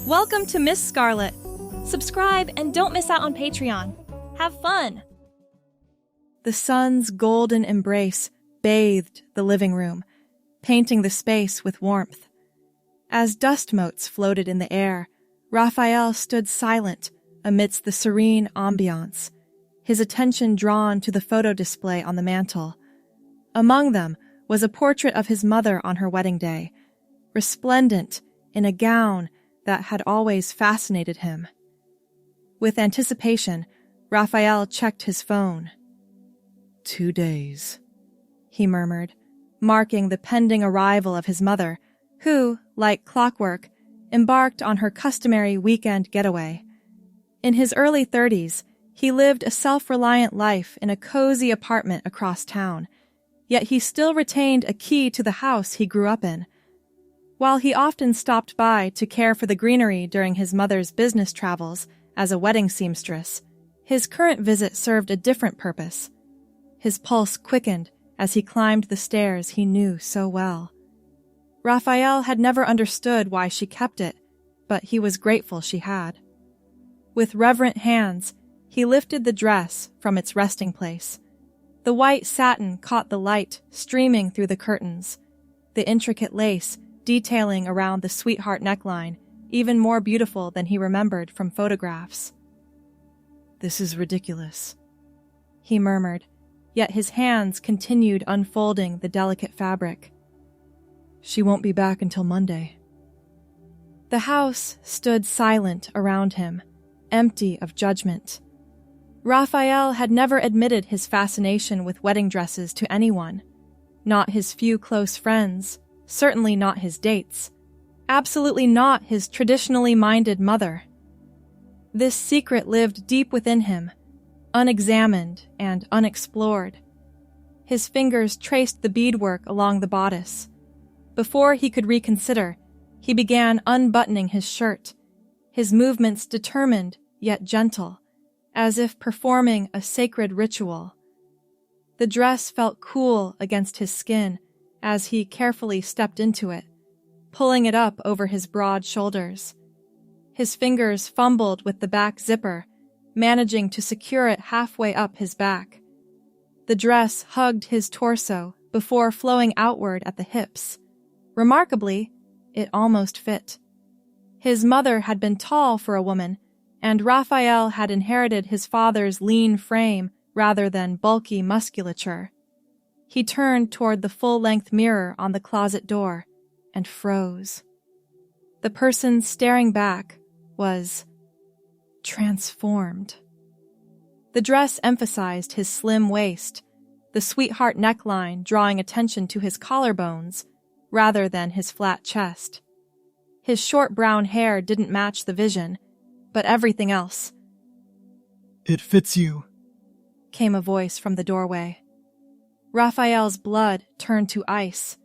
Welcome to Miss Scarlett. Subscribe and don't miss out on Patreon. Have fun! The sun's golden embrace bathed the living room, painting the space with warmth. As dust motes floated in the air, Raphael stood silent amidst the serene ambiance, his attention drawn to the photo display on the mantel. Among them was a portrait of his mother on her wedding day, resplendent in a gown that had always fascinated him. With anticipation, Raphael checked his phone. 2 days, he murmured, marking the pending arrival of his mother, who, like clockwork, embarked on her customary weekend getaway. In his early 30s, he lived a self-reliant life in a cozy apartment across town, yet he still retained a key to the house he grew up in. While he often stopped by to care for the greenery during his mother's business travels as a wedding seamstress, his current visit served a different purpose. His pulse quickened as he climbed the stairs he knew so well. Raphael had never understood why she kept it, but he was grateful she had. With reverent hands, he lifted the dress from its resting place. The white satin caught the light streaming through the curtains, the intricate lace detailing around the sweetheart neckline, even more beautiful than he remembered from photographs. "This is ridiculous," he murmured, yet his hands continued unfolding the delicate fabric. "She won't be back until Monday." The house stood silent around him, empty of judgment. Raphael had never admitted his fascination with wedding dresses to anyone, not his few close friends, certainly not his dates, absolutely not his traditionally minded mother. This secret lived deep within him, unexamined and unexplored. His fingers traced the beadwork along the bodice. Before he could reconsider, he began unbuttoning his shirt, his movements determined yet gentle, as if performing a sacred ritual. The dress felt cool against his skin as he carefully stepped into it, pulling it up over his broad shoulders. His fingers fumbled with the back zipper, managing to secure it halfway up his back. The dress hugged his torso before flowing outward at the hips. Remarkably, it almost fit. His mother had been tall for a woman, and Raphael had inherited his father's lean frame rather than bulky musculature. He turned toward the full-length mirror on the closet door and froze. The person staring back was transformed. The dress emphasized his slim waist, the sweetheart neckline drawing attention to his collarbones rather than his flat chest. His short brown hair didn't match the vision, but everything else. "It fits you," came a voice from the doorway. Raphael's blood turned to ice.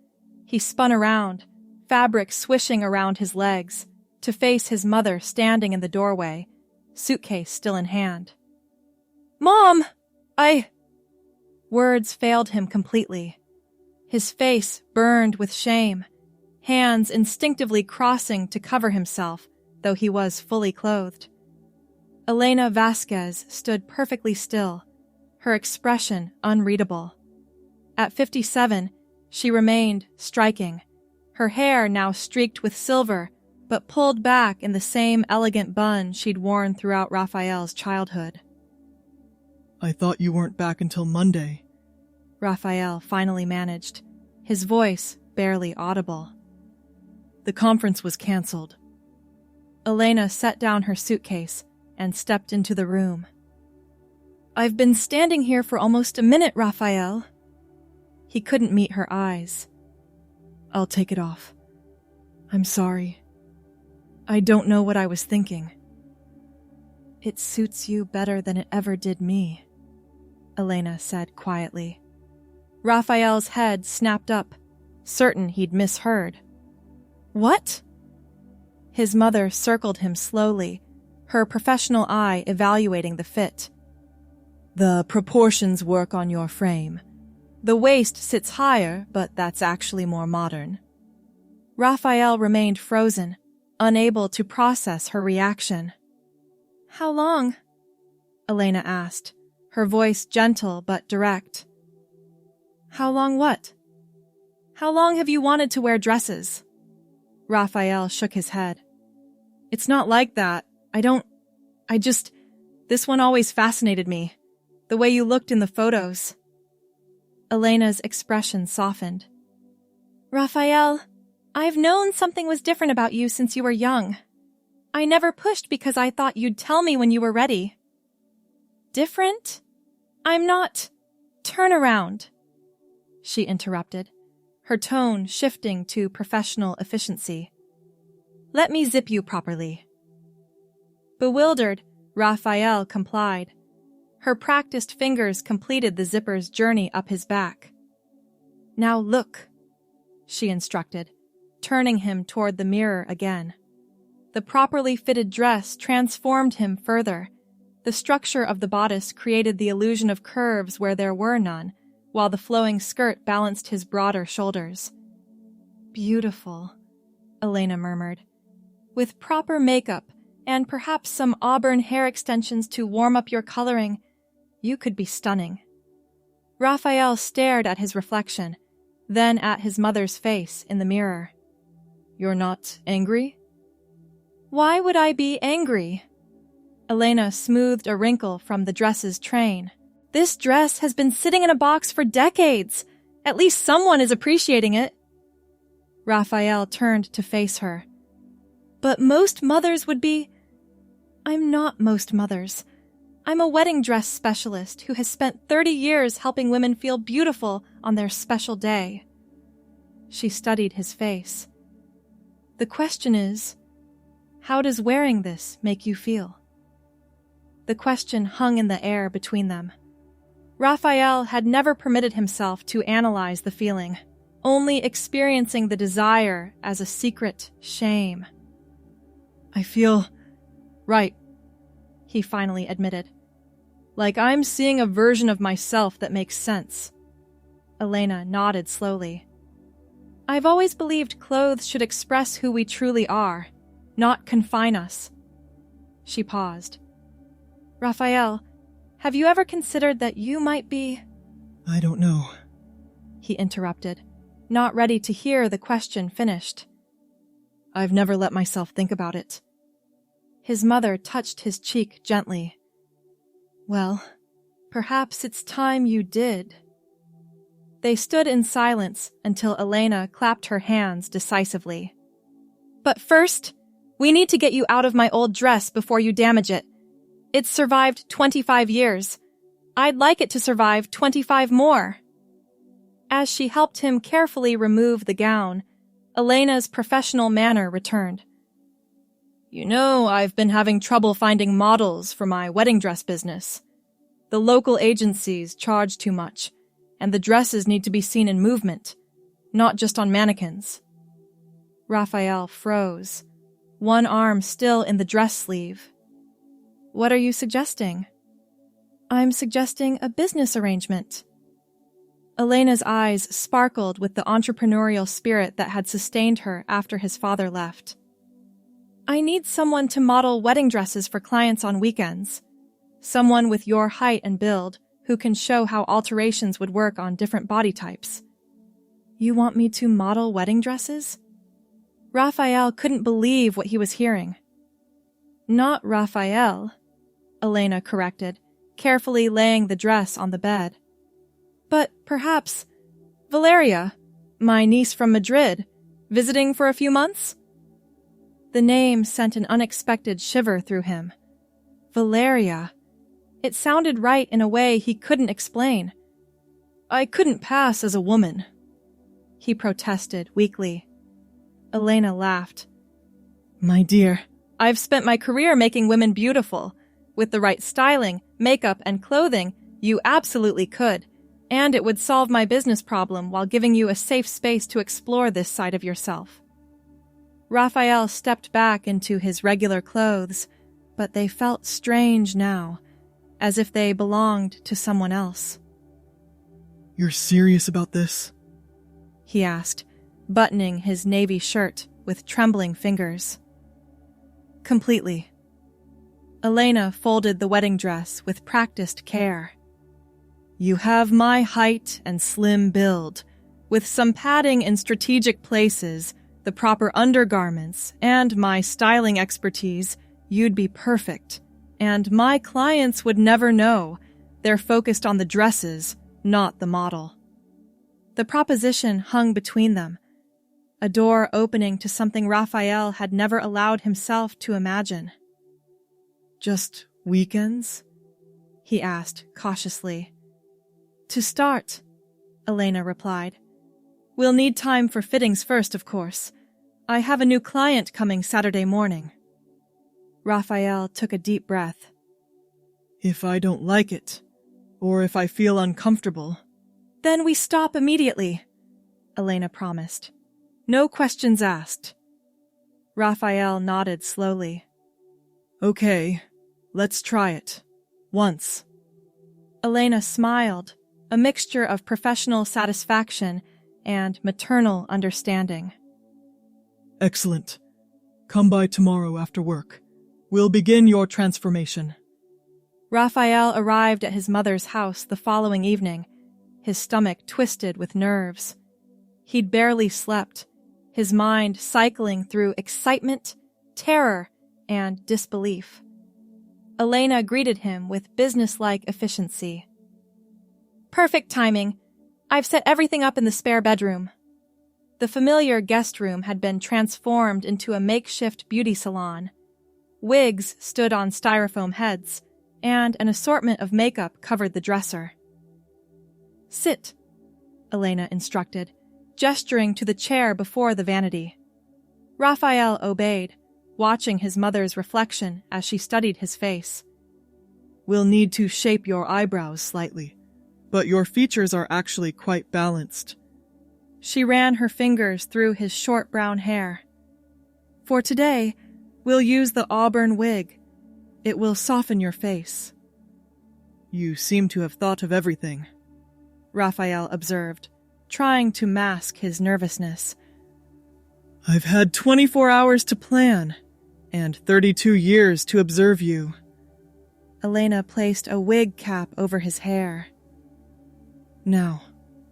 He spun around, fabric swishing around his legs, to face his mother standing in the doorway, suitcase still in hand. "Mom! Words failed him completely. His face burned with shame, hands instinctively crossing to cover himself, though he was fully clothed. Elena Vasquez stood perfectly still, her expression unreadable. At 57, she remained striking, her hair now streaked with silver, but pulled back in the same elegant bun she'd worn throughout Raphael's childhood. "I thought you weren't back until Monday," Raphael finally managed, his voice barely audible. "The conference was canceled." Elena set down her suitcase and stepped into the room. "I've been standing here for almost a minute, Raphael." He couldn't meet her eyes. "I'll take it off. I'm sorry. I don't know what I was thinking." "It suits you better than it ever did me," Elena said quietly. Raphael's head snapped up, certain he'd misheard. "What?" His mother circled him slowly, her professional eye evaluating the fit. "The proportions work on your frame. The waist sits higher, but that's actually more modern." Raphael remained frozen, unable to process her reaction. "How long?" Elena asked, her voice gentle but direct. "How long what?" "How long have you wanted to wear dresses?" Raphael shook his head. "It's not like that. This one always fascinated me. The way you looked in the photos." Elena's expression softened. "Raphael, I've known something was different about you since you were young. I never pushed because I thought you'd tell me when you were ready." "Different? I'm not. Turn around," she interrupted, her tone shifting to professional efficiency. "Let me zip you properly." Bewildered, Raphael complied. Her practiced fingers completed the zipper's journey up his back. "Now look," she instructed, turning him toward the mirror again. The properly fitted dress transformed him further. The structure of the bodice created the illusion of curves where there were none, while the flowing skirt balanced his broader shoulders. "Beautiful," Elena murmured. "With proper makeup and perhaps some auburn hair extensions to warm up your coloring, you could be stunning." Raphael stared at his reflection, then at his mother's face in the mirror. "You're not angry?" "Why would I be angry?" Elena smoothed a wrinkle from the dress's train. "This dress has been sitting in a box for decades. At least someone is appreciating it." Raphael turned to face her. "But most mothers would be—" "I'm not most mothers. I'm a wedding dress specialist who has spent 30 years helping women feel beautiful on their special day." She studied his face. "The question is, how does wearing this make you feel?" The question hung in the air between them. Raphael had never permitted himself to analyze the feeling, only experiencing the desire as a secret shame. "I feel right," he finally admitted. "Like I'm seeing a version of myself that makes sense." Elena nodded slowly. "I've always believed clothes should express who we truly are, not confine us." She paused. "Raphael, have you ever considered that you might be—" "I don't know," he interrupted, not ready to hear the question finished. "I've never let myself think about it." His mother touched his cheek gently. "Well, perhaps it's time you did." They stood in silence until Elena clapped her hands decisively. "But first, we need to get you out of my old dress before you damage it. It's survived 25 years. I'd like it to survive 25 more." As she helped him carefully remove the gown, Elena's professional manner returned. "You know, I've been having trouble finding models for my wedding dress business. The local agencies charge too much, and the dresses need to be seen in movement, not just on mannequins." Raphael froze, one arm still in the dress sleeve. "What are you suggesting?" "I'm suggesting a business arrangement." Elena's eyes sparkled with the entrepreneurial spirit that had sustained her after his father left. "I need someone to model wedding dresses for clients on weekends. Someone with your height and build who can show how alterations would work on different body types." "You want me to model wedding dresses?" Raphael couldn't believe what he was hearing. "Not Raphael," Elena corrected, carefully laying the dress on the bed. "But perhaps Valeria, my niece from Madrid, visiting for a few months?" The name sent an unexpected shiver through him. Valeria. It sounded right in a way he couldn't explain. "I couldn't pass as a woman," he protested weakly. Elena laughed. "My dear, I've spent my career making women beautiful. With the right styling, makeup, and clothing, you absolutely could. And it would solve my business problem while giving you a safe space to explore this side of yourself." Raphael stepped back into his regular clothes, but they felt strange now, as if they belonged to someone else. "You're serious about this?" he asked, buttoning his navy shirt with trembling fingers. Completely. Elena folded the wedding dress with practiced care. You have my height and slim build. With some padding in strategic places, the proper undergarments, and my styling expertise, you'd be perfect. And my clients would never know. They're focused on the dresses, not the model. The proposition hung between them, a door opening to something Raphael had never allowed himself to imagine. Just weekends? He asked cautiously. To start, Elena replied. We'll need time for fittings first, of course. I have a new client coming Saturday morning. Raphael took a deep breath. If I don't like it, or if I feel uncomfortable, then we stop immediately, Elena promised. No questions asked. Raphael nodded slowly. Okay, let's try it. Once. Elena smiled, a mixture of professional satisfaction and maternal understanding. Excellent. Come by tomorrow after work. We'll begin your transformation. Raphael arrived at his mother's house the following evening, his stomach twisted with nerves. He'd barely slept, his mind cycling through excitement, terror, and disbelief. Elena greeted him with businesslike efficiency. Perfect timing. I've set everything up in the spare bedroom. The familiar guest room had been transformed into a makeshift beauty salon. Wigs stood on styrofoam heads, and an assortment of makeup covered the dresser. Sit, Elena instructed, gesturing to the chair before the vanity. Raphael obeyed, watching his mother's reflection as she studied his face. We'll need to shape your eyebrows slightly, but your features are actually quite balanced. She ran her fingers through his short brown hair. For today, we'll use the auburn wig. It will soften your face. You seem to have thought of everything, Raphael observed, trying to mask his nervousness. I've had 24 hours to plan, and 32 years to observe you. Elena placed a wig cap over his hair. Now,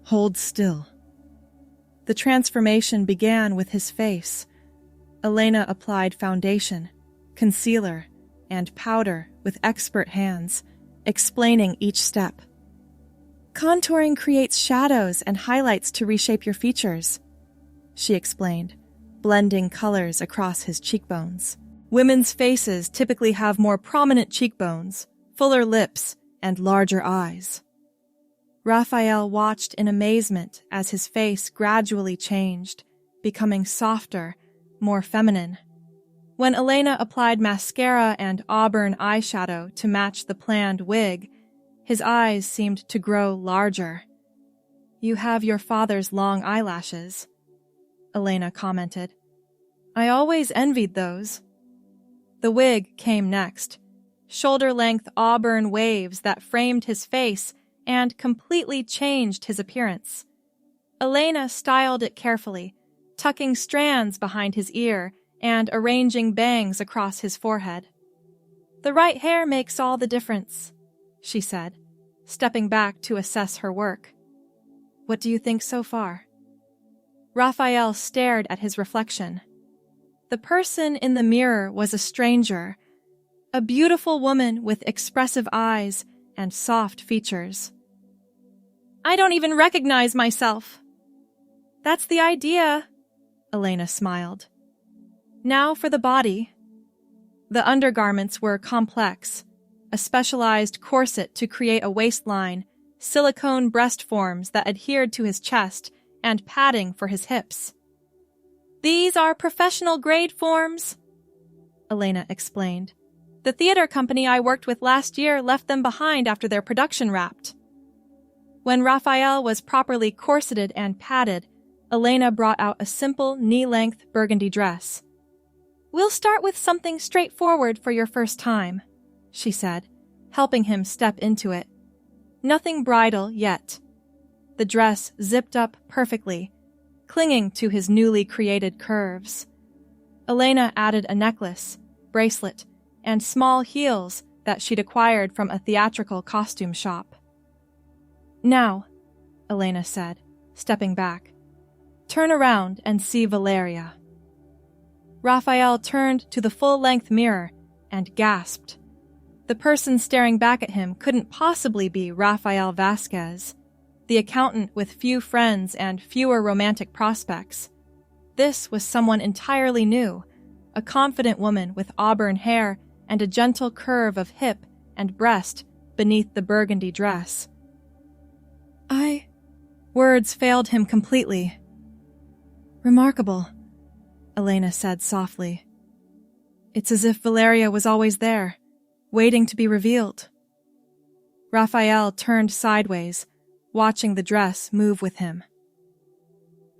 hold still. The transformation began with his face. Elena applied foundation, concealer, and powder with expert hands, explaining each step. Contouring creates shadows and highlights to reshape your features, she explained, blending colors across his cheekbones. Women's faces typically have more prominent cheekbones, fuller lips, and larger eyes. Raphael watched in amazement as his face gradually changed, becoming softer, more feminine. When Elena applied mascara and auburn eyeshadow to match the planned wig, his eyes seemed to grow larger. You have your father's long eyelashes, Elena commented. I always envied those. The wig came next, shoulder-length auburn waves that framed his face and completely changed his appearance. Elena styled it carefully, tucking strands behind his ear and arranging bangs across his forehead. The right hair makes all the difference, she said, stepping back to assess her work. What do you think so far? Raphael stared at his reflection. The person in the mirror was a stranger, a beautiful woman with expressive eyes and soft features. I don't even recognize myself. That's the idea, Elena smiled. Now for the body. The undergarments were complex, a specialized corset to create a waistline, silicone breast forms that adhered to his chest, and padding for his hips. These are professional-grade forms, Elena explained. The theater company I worked with last year left them behind after their production wrapped. When Raphael was properly corseted and padded, Elena brought out a simple knee-length burgundy dress. We'll start with something straightforward for your first time, she said, helping him step into it. Nothing bridal yet. The dress zipped up perfectly, clinging to his newly created curves. Elena added a necklace, bracelet and small heels that she'd acquired from a theatrical costume shop. "Now," Elena said, stepping back, "turn around and see Valeria." Raphael turned to the full-length mirror and gasped. The person staring back at him couldn't possibly be Rafael Vasquez, the accountant with few friends and fewer romantic prospects. This was someone entirely new, a confident woman with auburn hair and a gentle curve of hip and breast beneath the burgundy dress. Words failed him completely. "Remarkable," Elena said softly. "It's as if Valeria was always there, waiting to be revealed." Raphael turned sideways, watching the dress move with him.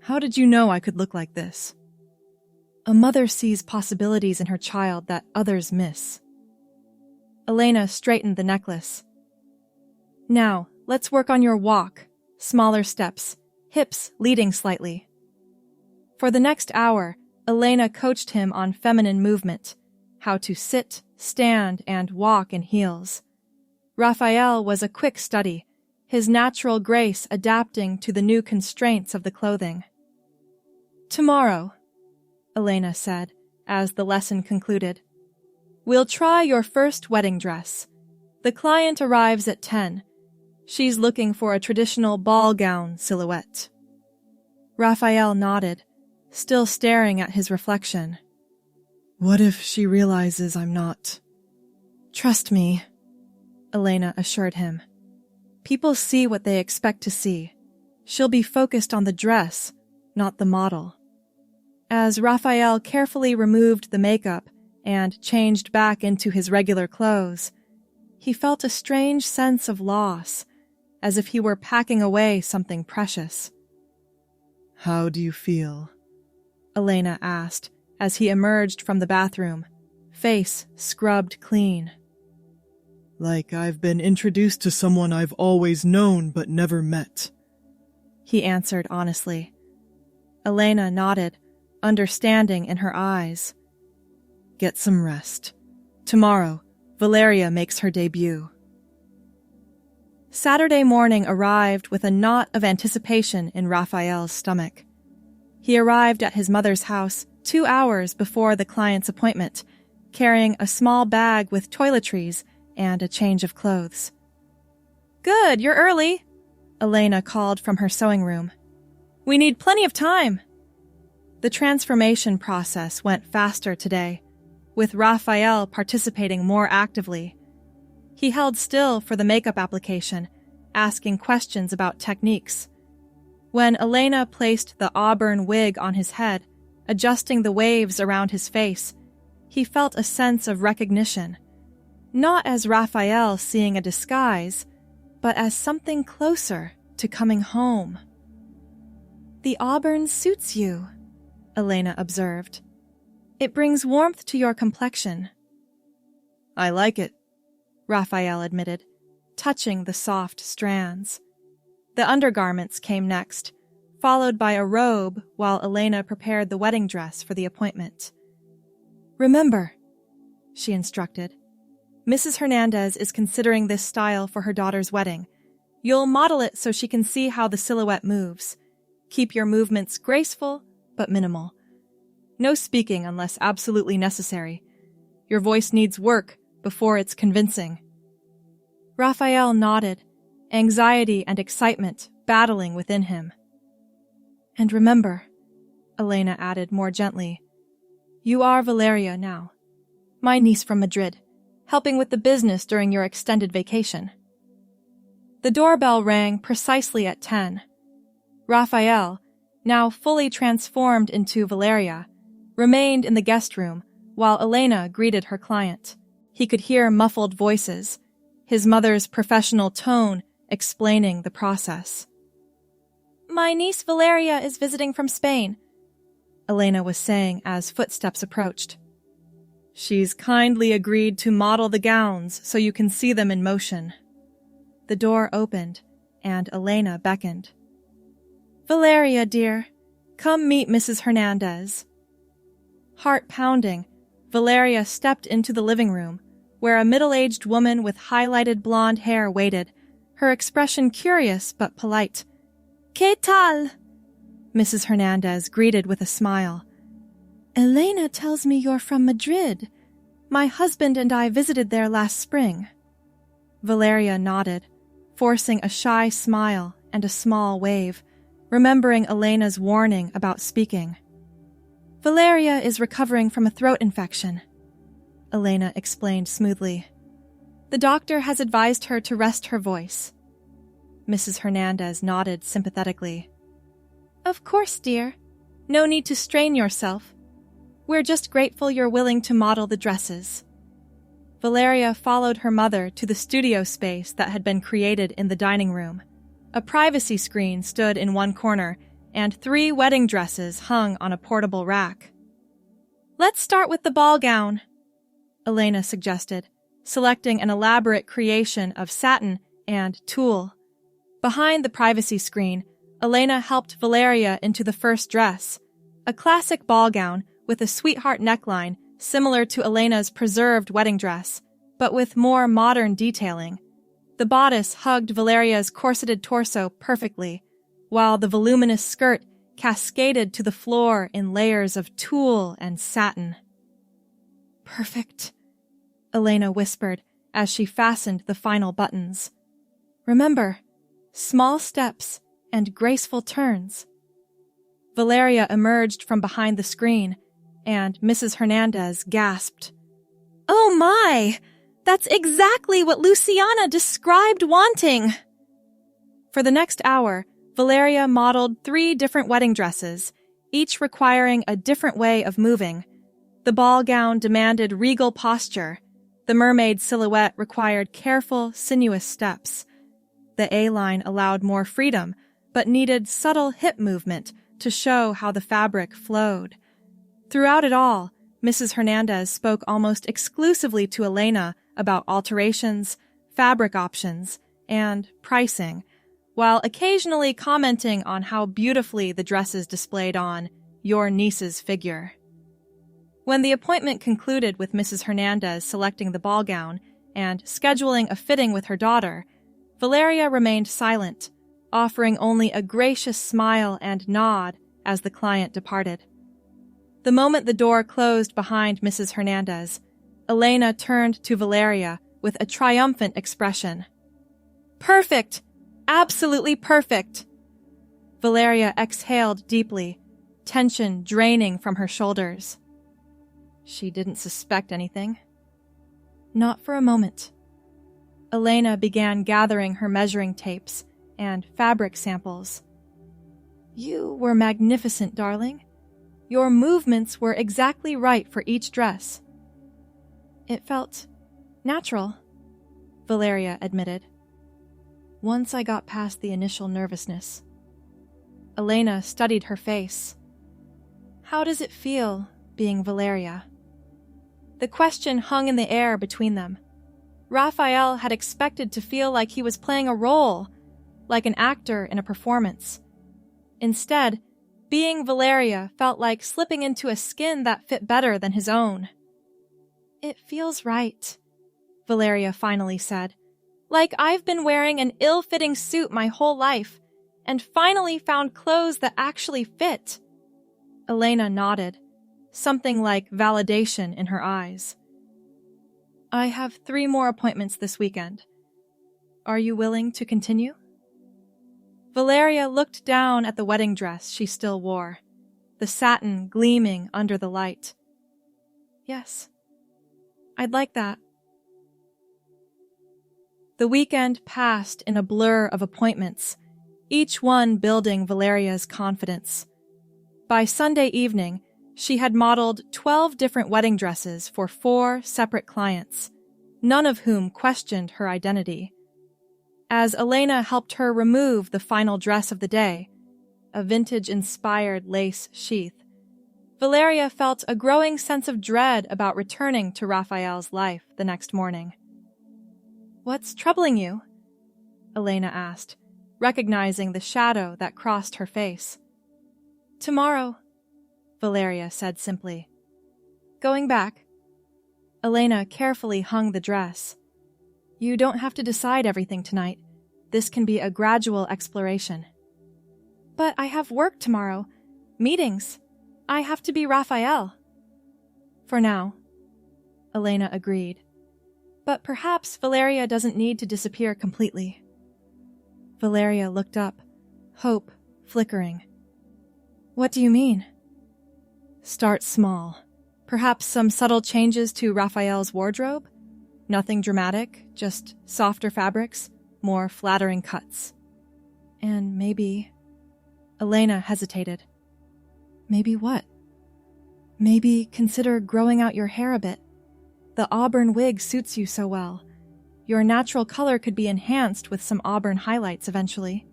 "How did you know I could look like this?" "A mother sees possibilities in her child that others miss." Elena straightened the necklace. "Now, let's work on your walk. Smaller steps, hips leading slightly." For the next hour, Elena coached him on feminine movement, how to sit, stand, and walk in heels. Raphael was a quick study, his natural grace adapting to the new constraints of the clothing. "Tomorrow," Elena said, as the lesson concluded, "we'll try your first wedding dress. The client arrives at 10. She's looking for a traditional ball gown silhouette." Raphael nodded, still staring at his reflection. "What if she realizes I'm not?" "Trust me," Elena assured him. "People see what they expect to see. She'll be focused on the dress, not the model." As Raphael carefully removed the makeup and changed back into his regular clothes, he felt a strange sense of loss, as if he were packing away something precious. "How do you feel?" Elena asked as he emerged from the bathroom, face scrubbed clean. "Like I've been introduced to someone I've always known but never met," he answered honestly. Elena nodded, understanding in her eyes. "Get some rest. Tomorrow, Valeria makes her debut." Saturday morning arrived with a knot of anticipation in Raphael's stomach. He arrived at his mother's house 2 hours before the client's appointment, carrying a small bag with toiletries and a change of clothes. "Good, you're early," Elena called from her sewing room. "We need plenty of time." The transformation process went faster today, with Raphael participating more actively. He held still for the makeup application, asking questions about techniques. When Elena placed the auburn wig on his head, adjusting the waves around his face, he felt a sense of recognition. Not as Raphael seeing a disguise, but as something closer to coming home. "The auburn suits you," Elena observed. "It brings warmth to your complexion." "I like it," Raphael admitted, touching the soft strands. The undergarments came next, followed by a robe while Elena prepared the wedding dress for the appointment. "Remember," she instructed, "Mrs. Hernandez is considering this style for her daughter's wedding. You'll model it so she can see how the silhouette moves. Keep your movements graceful, but minimal. No speaking unless absolutely necessary. Your voice needs work before it's convincing." Raphael nodded, anxiety and excitement battling within him. "And remember," Elena added more gently, "you are Valeria now, my niece from Madrid, helping with the business during your extended vacation." The doorbell rang precisely at 10. Raphael, now fully transformed into Valeria, remained in the guest room while Elena greeted her client. He could hear muffled voices, his mother's professional tone explaining the process. "My niece Valeria is visiting from Spain," Elena was saying as footsteps approached. "She's kindly agreed to model the gowns so you can see them in motion." The door opened, and Elena beckoned. "Valeria, dear, come meet Mrs. Hernandez." Heart pounding, Valeria stepped into the living room, where a middle-aged woman with highlighted blonde hair waited, her expression curious but polite. ¿Qué tal? Mrs. Hernandez greeted with a smile. Elena tells me you're from Madrid. My husband and I visited there last spring. Valeria nodded, forcing a shy smile and a small wave, remembering Elena's warning about speaking. Valeria is recovering from a throat infection, Elena explained smoothly. The doctor has advised her to rest her voice. Mrs. Hernandez nodded sympathetically. Of course, dear. No need to strain yourself. We're just grateful you're willing to model the dresses. Valeria followed her mother to the studio space that had been created in the dining room. A privacy screen stood in one corner, and 3 wedding dresses hung on a portable rack. Let's start with the ball gown, Elena suggested, selecting an elaborate creation of satin and tulle. Behind the privacy screen, Elena helped Valeria into the first dress, a classic ball gown with a sweetheart neckline similar to Elena's preserved wedding dress, but with more modern detailing. The bodice hugged Valeria's corseted torso perfectly, while the voluminous skirt cascaded to the floor in layers of tulle and satin. Perfect, Elena whispered as she fastened the final buttons. Remember, small steps and graceful turns. Valeria emerged from behind the screen, and Mrs. Hernandez gasped. Oh my! That's exactly what Luciana described wanting! For the next hour, Valeria modeled 3 different wedding dresses, each requiring a different way of moving. The ball gown demanded regal posture. The mermaid silhouette required careful, sinuous steps. The A-line allowed more freedom, but needed subtle hip movement to show how the fabric flowed. Throughout it all, Mrs. Hernandez spoke almost exclusively to Elena about alterations, fabric options, and pricing, while occasionally commenting on how beautifully the dresses displayed on your niece's figure. When the appointment concluded with Mrs. Hernandez selecting the ball gown and scheduling a fitting with her daughter, Valeria remained silent, offering only a gracious smile and nod as the client departed. The moment the door closed behind Mrs. Hernandez, Elena turned to Valeria with a triumphant expression. Perfect! Absolutely perfect! Valeria exhaled deeply, tension draining from her shoulders. She didn't suspect anything. Not for a moment. Elena began gathering her measuring tapes and fabric samples. You were magnificent, darling. Your movements were exactly right for each dress. It felt natural, Valeria admitted. Once I got past the initial nervousness. Elena studied her face. How does it feel being Valeria? The question hung in the air between them. Raphael had expected to feel like he was playing a role, like an actor in a performance. Instead, being Valeria felt like slipping into a skin that fit better than his own. It feels right, Valeria finally said. Like I've been wearing an ill-fitting suit my whole life, and finally found clothes that actually fit. Elena nodded, something like validation in her eyes. I have 3 more appointments this weekend. Are you willing to continue? Valeria looked down at the wedding dress she still wore, the satin gleaming under the light. Yes, I'd like that. The weekend passed in a blur of appointments, each one building Valeria's confidence. By Sunday evening, she had modeled 12 different wedding dresses for 4 separate clients, none of whom questioned her identity. As Elena helped her remove the final dress of the day, a vintage-inspired lace sheath, Valeria felt a growing sense of dread about returning to Raphael's life the next morning. What's troubling you? Elena asked, recognizing the shadow that crossed her face. Tomorrow, Valeria said simply. Going back, Elena carefully hung the dress. You don't have to decide everything tonight. This can be a gradual exploration. But I have work tomorrow. Meetings. I have to be Raphael. For now, Elena agreed. But perhaps Valeria doesn't need to disappear completely. Valeria looked up, hope flickering. What do you mean? Start small. Perhaps some subtle changes to Raphael's wardrobe? Nothing dramatic, just softer fabrics, more flattering cuts. And maybe... Elena hesitated. Maybe what? Maybe consider growing out your hair a bit. The auburn wig suits you so well. Your natural color could be enhanced with some auburn highlights eventually.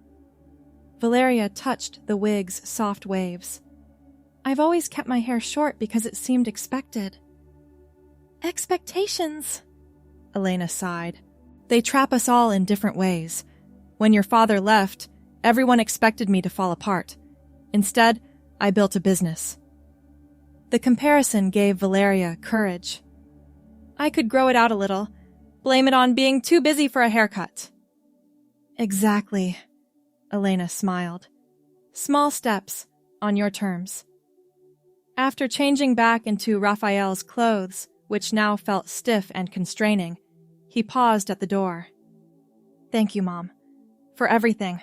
Valeria touched the wig's soft waves. I've always kept my hair short because it seemed expected. Expectations, Elena sighed. They trap us all in different ways. When your father left, everyone expected me to fall apart. Instead, I built a business. The comparison gave Valeria courage. I could grow it out a little, blame it on being too busy for a haircut. Exactly, Elena smiled. Small steps, on your terms. After changing back into Raphael's clothes, which now felt stiff and constraining, he paused at the door. Thank you, Mom, for everything.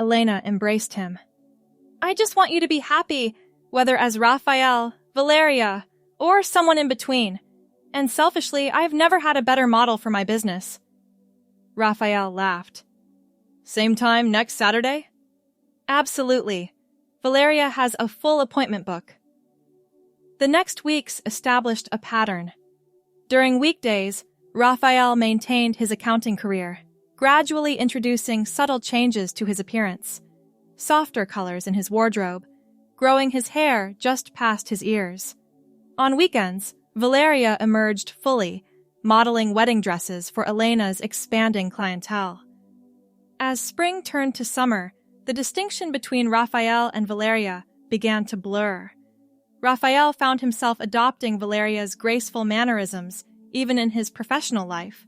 Elena embraced him. I just want you to be happy, whether as Raphael, Valeria, or someone in between. And selfishly, I've never had a better model for my business. Raphael laughed. Same time next Saturday? Absolutely. Valeria has a full appointment book. The next weeks established a pattern. During weekdays, Raphael maintained his accounting career, gradually introducing subtle changes to his appearance, softer colors in his wardrobe, growing his hair just past his ears. On weekends, Valeria emerged fully, modeling wedding dresses for Elena's expanding clientele. As spring turned to summer, the distinction between Raphael and Valeria began to blur. Raphael found himself adopting Valeria's graceful mannerisms even in his professional life.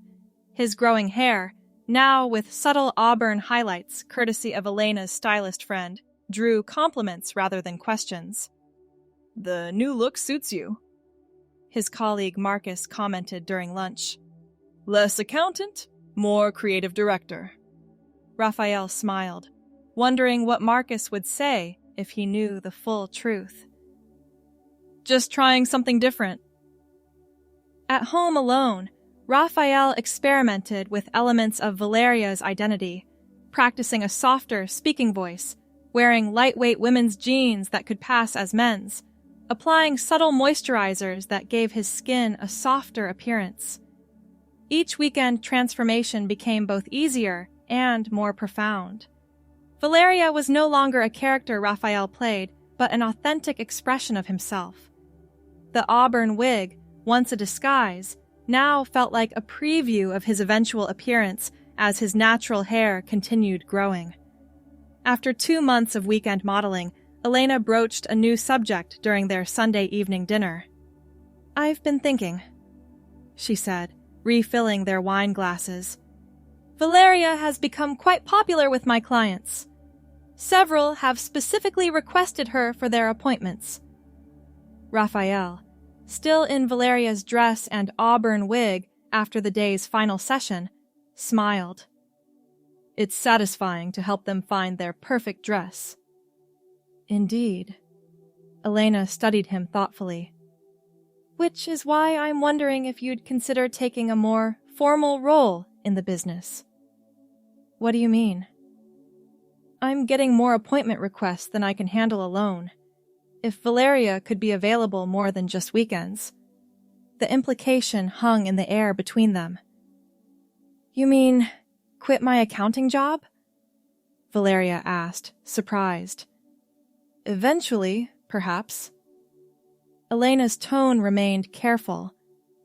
His growing hair, now with subtle auburn highlights courtesy of Elena's stylist friend, drew compliments rather than questions. The new look suits you, his colleague Marcus commented during lunch. Less accountant, more creative director. Raphael smiled, wondering what Marcus would say if he knew the full truth. Just trying something different. At home alone, Raphael experimented with elements of Valeria's identity, practicing a softer speaking voice, wearing lightweight women's jeans that could pass as men's, applying subtle moisturizers that gave his skin a softer appearance. Each weekend transformation became both easier and more profound. Valeria was no longer a character Raphael played, but an authentic expression of himself. The auburn wig, once a disguise, now felt like a preview of his eventual appearance as his natural hair continued growing. After 2 months of weekend modeling, Elena broached a new subject during their Sunday evening dinner. I've been thinking, she said, refilling their wine glasses. Valeria has become quite popular with my clients. Several have specifically requested her for their appointments. Raphael, still in Valeria's dress and auburn wig after the day's final session, smiled. It's satisfying to help them find their perfect dress. Indeed. Elena studied him thoughtfully. Which is why I'm wondering if you'd consider taking a more formal role in the business. What do you mean? I'm getting more appointment requests than I can handle alone. If Valeria could be available more than just weekends. The implication hung in the air between them. You mean, quit my accounting job? Valeria asked, surprised. Eventually, perhaps. Elena's tone remained careful,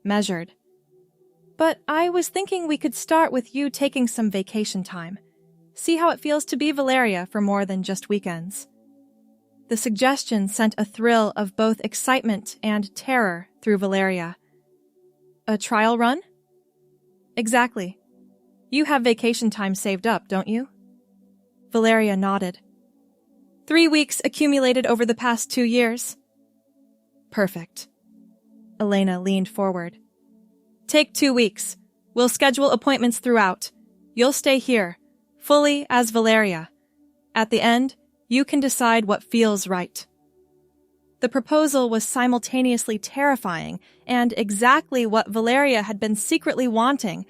measured. But I was thinking we could start with you taking some vacation time. See how it feels to be Valeria for more than just weekends. The suggestion sent a thrill of both excitement and terror through Valeria. A trial run? Exactly. You have vacation time saved up, don't you? Valeria nodded. 3 weeks accumulated over the past 2 years. Perfect. Elena leaned forward. Take 2 weeks. We'll schedule appointments throughout. You'll stay here, fully as Valeria. At the end, you can decide what feels right. The proposal was simultaneously terrifying and exactly what Valeria had been secretly wanting,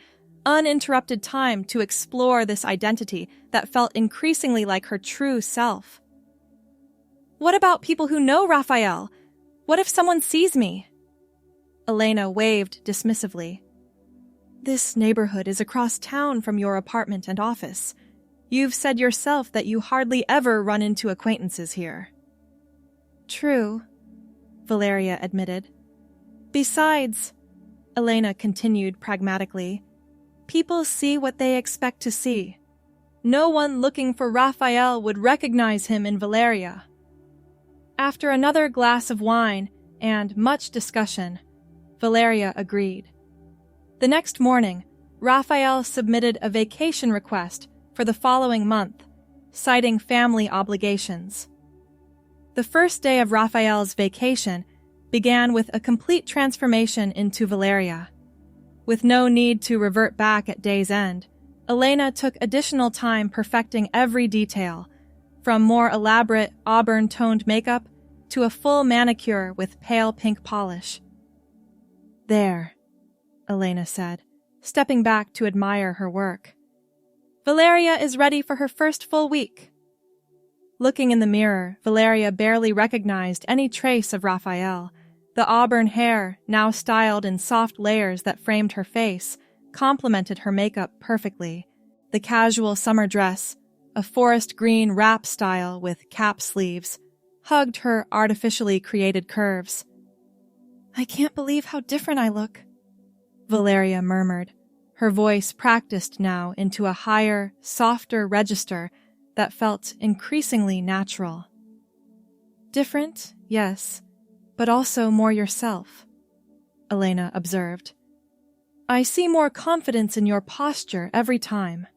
uninterrupted time to explore this identity that felt increasingly like her true self. What about people who know Raphael? What if someone sees me? Elena waved dismissively. This neighborhood is across town from your apartment and office. You've said yourself that you hardly ever run into acquaintances here. True, Valeria admitted. Besides, Elena continued pragmatically, people see what they expect to see. No one looking for Raphael would recognize him in Valeria. After another glass of wine and much discussion, Valeria agreed. The next morning, Raphael submitted a vacation request for the following month, citing family obligations. The first day of Raphael's vacation began with a complete transformation into Valeria. With no need to revert back at day's end, Elena took additional time perfecting every detail, from more elaborate auburn-toned makeup to a full manicure with pale pink polish. There, Elena said, stepping back to admire her work. Valeria is ready for her first full week. Looking in the mirror, Valeria barely recognized any trace of Raphael. The auburn hair, now styled in soft layers that framed her face, complemented her makeup perfectly. The casual summer dress, a forest green wrap style with cap sleeves, hugged her artificially created curves. I can't believe how different I look, Valeria murmured, her voice practiced now into a higher, softer register that felt increasingly natural. Different, yes, but also more yourself, Elena observed. I see more confidence in your posture every time.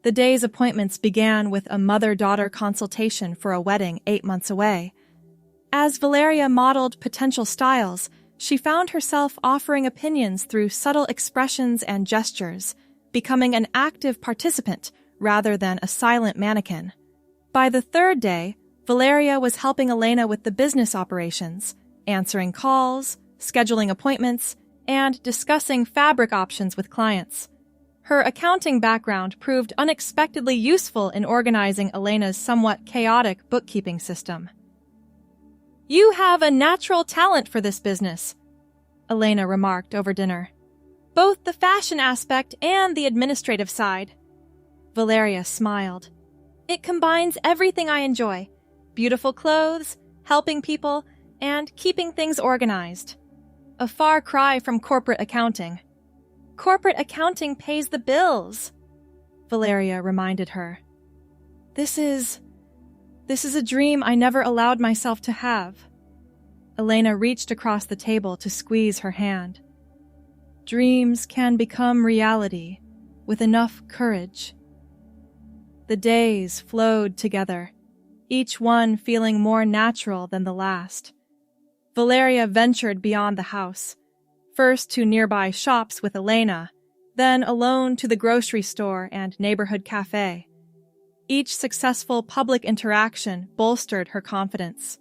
The day's appointments began with a mother-daughter consultation for a wedding 8 months away. As Valeria modeled potential styles, she found herself offering opinions through subtle expressions and gestures, becoming an active participant rather than a silent mannequin. By the third day, Valeria was helping Elena with the business operations, answering calls, scheduling appointments, and discussing fabric options with clients. Her accounting background proved unexpectedly useful in organizing Elena's somewhat chaotic bookkeeping system. You have a natural talent for this business, Elena remarked over dinner. Both the fashion aspect and the administrative side. Valeria smiled. It combines everything I enjoy. Beautiful clothes, helping people, and keeping things organized. A far cry from corporate accounting. Corporate accounting pays the bills, Valeria reminded her. This is a dream I never allowed myself to have. Elena reached across the table to squeeze her hand. Dreams can become reality with enough courage. The days flowed together, each one feeling more natural than the last. Valeria ventured beyond the house, first to nearby shops with Elena, then alone to the grocery store and neighborhood cafe. Each successful public interaction bolstered her confidence.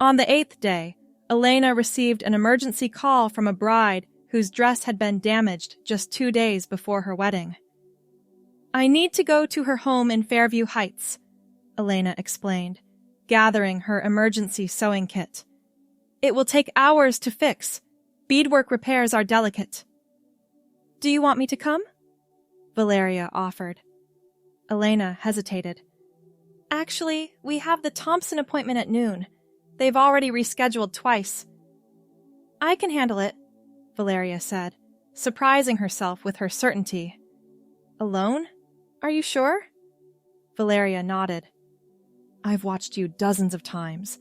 On the 8th day, Elena received an emergency call from a bride whose dress had been damaged just 2 days before her wedding. I need to go to her home in Fairview Heights, Elena explained, gathering her emergency sewing kit. It will take hours to fix. Beadwork repairs are delicate. Do you want me to come? Valeria offered. Elena hesitated. Actually, we have the Thompson appointment at noon. They've already rescheduled twice. I can handle it, Valeria said, surprising herself with her certainty. Alone? Are you sure? Valeria nodded. I've watched you dozens of times.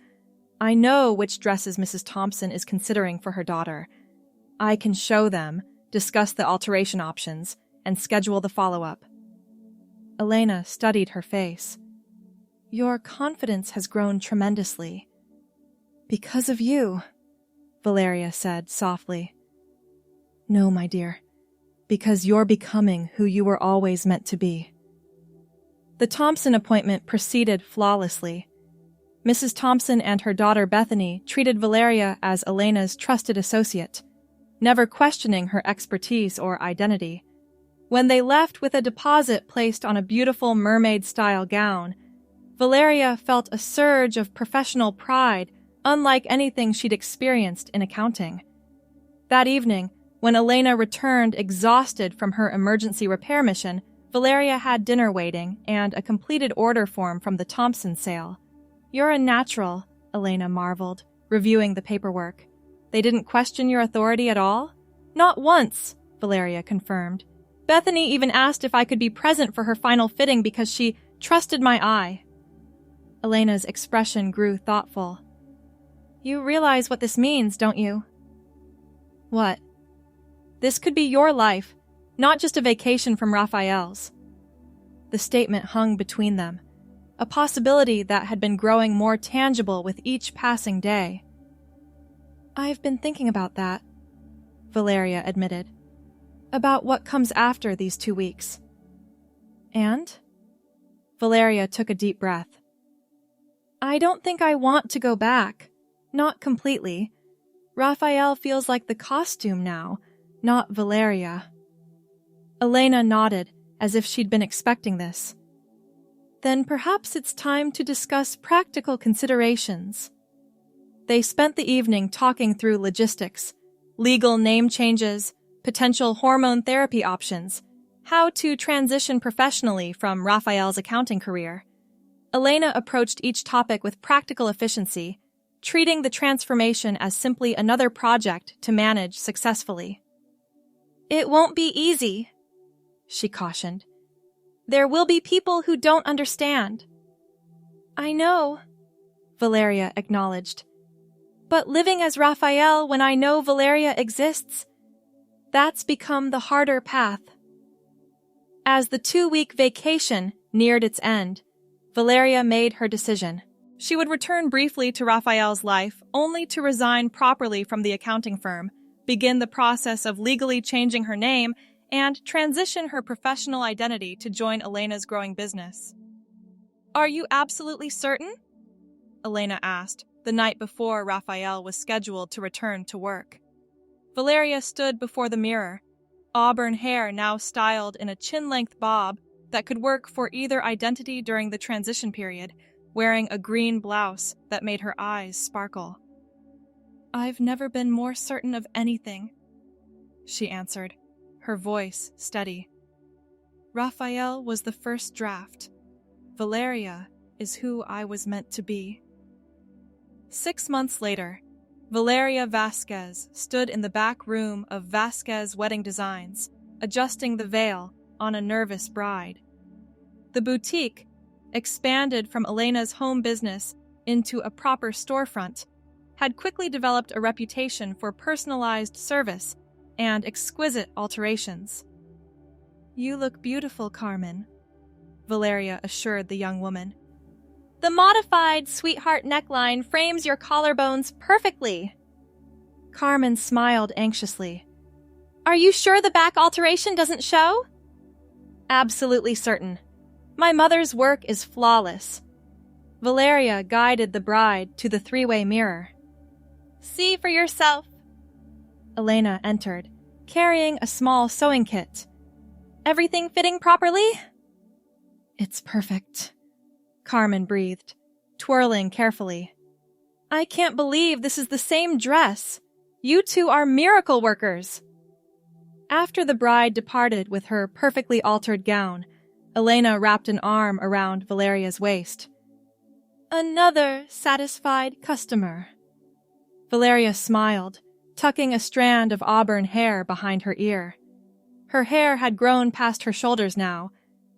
I know which dresses Mrs. Thompson is considering for her daughter. I can show them, discuss the alteration options, and schedule the follow-up. Elena studied her face. Your confidence has grown tremendously. Because of you, Valeria said softly. No, my dear, because you're becoming who you were always meant to be. The Thompson appointment proceeded flawlessly. Mrs. Thompson and her daughter Bethany treated Valeria as Elena's trusted associate, never questioning her expertise or identity. When they left with a deposit placed on a beautiful mermaid-style gown, Valeria felt a surge of professional pride unlike anything she'd experienced in accounting. That evening, when Elena returned exhausted from her emergency repair mission, Valeria had dinner waiting and a completed order form from the Thompson sale. You're a natural, Elena marveled, reviewing the paperwork. They didn't question your authority at all? Not once, Valeria confirmed. Bethany even asked if I could be present for her final fitting because she trusted my eye. Elena's expression grew thoughtful. You realize what this means, don't you? What? This could be your life, not just a vacation from Raphael's. The statement hung between them, a possibility that had been growing more tangible with each passing day. I've been thinking about that, Valeria admitted. About what comes after these 2 weeks. And? Valeria took a deep breath. I don't think I want to go back. Not completely. Raphael feels like the costume now, not Valeria. Elena nodded, as if she'd been expecting this. Then perhaps it's time to discuss practical considerations. They spent the evening talking through logistics, legal name changes, potential hormone therapy options, how to transition professionally from Raphael's accounting career. Elena approached each topic with practical efficiency, treating the transformation as simply another project to manage successfully. It won't be easy, she cautioned. There will be people who don't understand. I know, Valeria acknowledged. But living as Raphael when I know Valeria exists, that's become the harder path. As the 2-week vacation neared its end, Valeria made her decision. She would return briefly to Raphael's life, only to resign properly from the accounting firm, begin the process of legally changing her name, and transition her professional identity to join Elena's growing business. Are you absolutely certain? Elena asked, the night before Raphael was scheduled to return to work. Valeria stood before the mirror, auburn hair now styled in a chin-length bob that could work for either identity during the transition period, wearing a green blouse that made her eyes sparkle. I've never been more certain of anything, she answered, her voice steady. Raphael was the first draft. Valeria is who I was meant to be. 6 months later, Valeria Vasquez stood in the back room of Vasquez Wedding Designs, adjusting the veil on a nervous bride. The boutique, expanded from Elena's home business into a proper storefront, had quickly developed a reputation for personalized service and exquisite alterations. You look beautiful, Carmen, Valeria assured the young woman. The modified sweetheart neckline frames your collarbones perfectly. Carmen smiled anxiously. Are you sure the back alteration doesn't show? Absolutely certain. My mother's work is flawless. Valeria guided the bride to the 3-way mirror. See for yourself. Elena entered, carrying a small sewing kit. Everything fitting properly? It's perfect, Carmen breathed, twirling carefully. I can't believe this is the same dress. You two are miracle workers. After the bride departed with her perfectly altered gown, Elena wrapped an arm around Valeria's waist. Another satisfied customer. Valeria smiled, tucking a strand of auburn hair behind her ear. Her hair had grown past her shoulders now,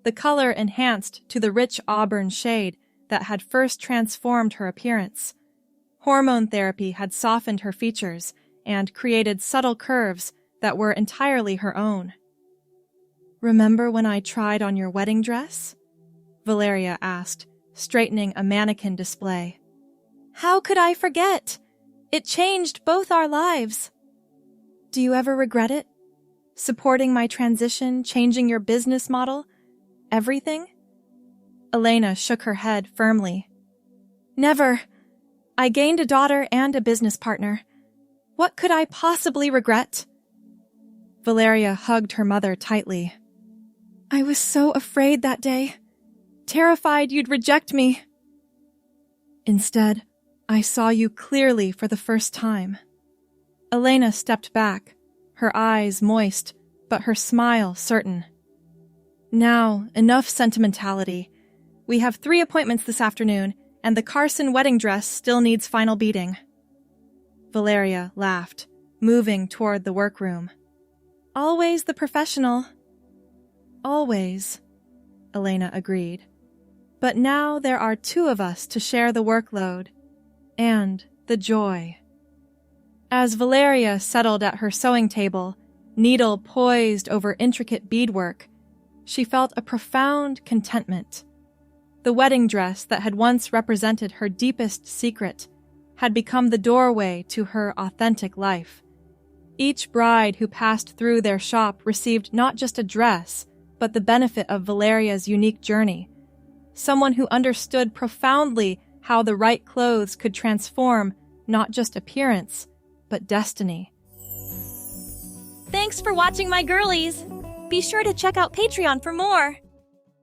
the color enhanced to the rich auburn shade that had first transformed her appearance. Hormone therapy had softened her features and created subtle curves that were entirely her own. "Remember when I tried on your wedding dress?" Valeria asked, straightening a mannequin display. "How could I forget? It changed both our lives." "Do you ever regret it? Supporting my transition, changing your business model, everything?" Elena shook her head firmly. "Never. I gained a daughter and a business partner. What could I possibly regret?" Valeria hugged her mother tightly. "I was so afraid that day, terrified you'd reject me. Instead, I saw you clearly for the first time." Elena stepped back, her eyes moist, but her smile certain. "Now, enough sentimentality. We have 3 appointments this afternoon, and the Carson wedding dress still needs final beading." Valeria laughed, moving toward the workroom. "Always the professional." "Always," Elena agreed. "But now there are 2 of us to share the workload and the joy." As Valeria settled at her sewing table, needle poised over intricate beadwork, she felt a profound contentment. The wedding dress that had once represented her deepest secret had become the doorway to her authentic life. Each bride who passed through their shop received not just a dress, but the benefit of Valeria's unique journey. Someone who understood profoundly how the right clothes could transform not just appearance, but destiny. Thanks for watching, my girlies! Be sure to check out Patreon for more!